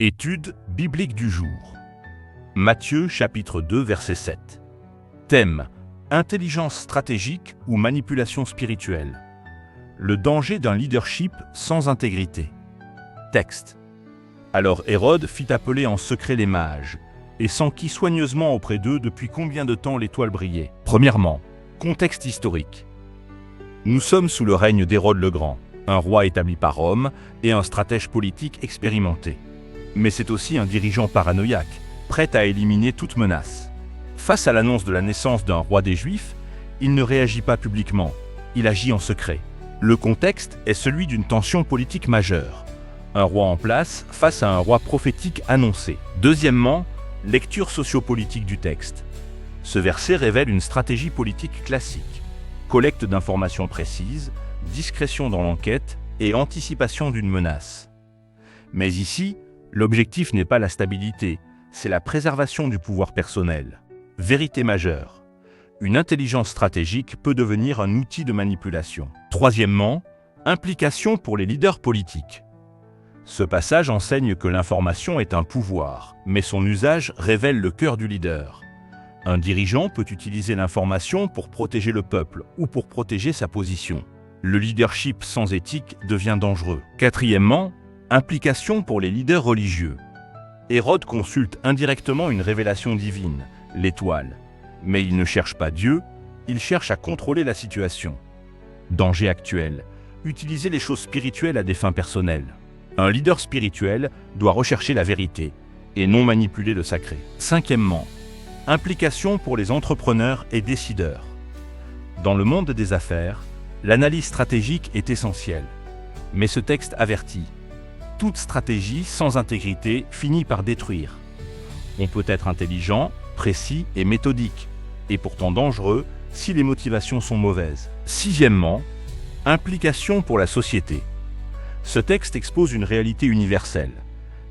Étude biblique du jour. Matthieu chapitre 2 verset 7. Thème: intelligence stratégique ou manipulation spirituelle. Le danger d'un leadership sans intégrité. Texte. Alors Hérode fit appeler en secret les mages, et s'enquit soigneusement auprès d'eux depuis combien de temps l'étoile brillait. Premièrement, contexte historique. Nous sommes sous le règne d'Hérode le Grand, un roi établi par Rome et un stratège politique expérimenté. Mais c'est aussi un dirigeant paranoïaque, prêt à éliminer toute menace. Face à l'annonce de la naissance d'un roi des Juifs, il ne réagit pas publiquement, il agit en secret. Le contexte est celui d'une tension politique majeure. Un roi en place face à un roi prophétique annoncé. Deuxièmement, lecture sociopolitique du texte. Ce verset révèle une stratégie politique classique. Collecte d'informations précises, discrétion dans l'enquête et anticipation d'une menace. Mais ici, l'objectif n'est pas la stabilité, c'est la préservation du pouvoir personnel. Vérité majeure. Une intelligence stratégique peut devenir un outil de manipulation. Troisièmement, implication pour les leaders politiques. Ce passage enseigne que l'information est un pouvoir, mais son usage révèle le cœur du leader. Un dirigeant peut utiliser l'information pour protéger le peuple ou pour protéger sa position. Le leadership sans éthique devient dangereux. Quatrièmement, implication pour les leaders religieux. Hérode consulte indirectement une révélation divine, l'étoile. Mais il ne cherche pas Dieu, il cherche à contrôler la situation. Danger actuel. Utiliser les choses spirituelles à des fins personnelles. Un leader spirituel doit rechercher la vérité et non manipuler le sacré. Cinquièmement, implication pour les entrepreneurs et décideurs. Dans le monde des affaires, l'analyse stratégique est essentielle. Mais ce texte avertit. Toute stratégie sans intégrité finit par détruire. On peut être intelligent, précis et méthodique, et pourtant dangereux si les motivations sont mauvaises. Sixièmement, implication pour la société. Ce texte expose une réalité universelle.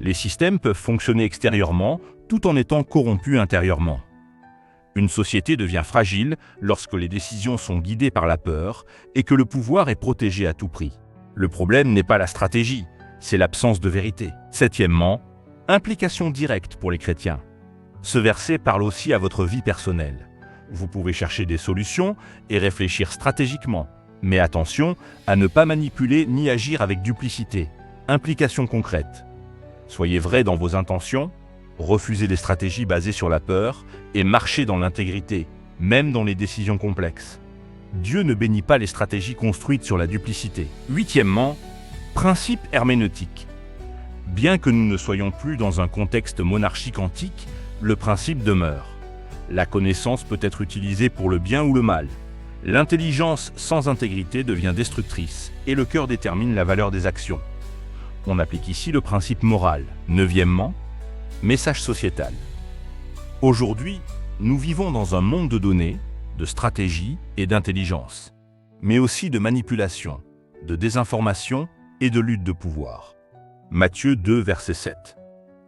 Les systèmes peuvent fonctionner extérieurement tout en étant corrompus intérieurement. Une société devient fragile lorsque les décisions sont guidées par la peur et que le pouvoir est protégé à tout prix. Le problème n'est pas la stratégie, c'est l'absence de vérité. Septièmement, implication directe pour les chrétiens. Ce verset parle aussi à votre vie personnelle. Vous pouvez chercher des solutions et réfléchir stratégiquement. Mais attention à ne pas manipuler ni agir avec duplicité. Implication concrète. Soyez vrai dans vos intentions, refusez les stratégies basées sur la peur et marchez dans l'intégrité, même dans les décisions complexes. Dieu ne bénit pas les stratégies construites sur la duplicité. Huitièmement, principe herméneutique. Bien que nous ne soyons plus dans un contexte monarchique antique, le principe demeure. La connaissance peut être utilisée pour le bien ou le mal. L'intelligence sans intégrité devient destructrice et le cœur détermine la valeur des actions. On applique ici le principe moral. Neuvièmement, message sociétal. Aujourd'hui, nous vivons dans un monde de données, de stratégie et d'intelligence, mais aussi de manipulation, de désinformation et de lutte de pouvoir. Matthieu 2, verset 7,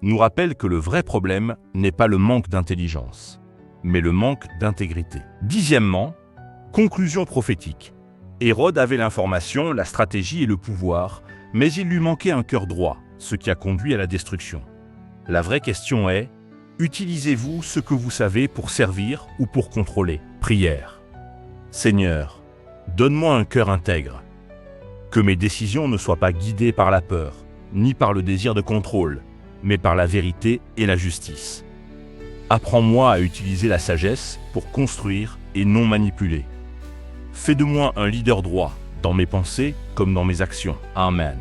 nous rappelle que le vrai problème n'est pas le manque d'intelligence, mais le manque d'intégrité. Dixièmement, conclusion prophétique. Hérode avait l'information, la stratégie et le pouvoir, mais il lui manquait un cœur droit, ce qui a conduit à la destruction. La vraie question est, utilisez-vous ce que vous savez pour servir ou pour contrôler? Prière. Seigneur, donne-moi un cœur intègre. Que mes décisions ne soient pas guidées par la peur, ni par le désir de contrôle, mais par la vérité et la justice. Apprends-moi à utiliser la sagesse pour construire et non manipuler. Fais de moi un leader droit, dans mes pensées comme dans mes actions. Amen.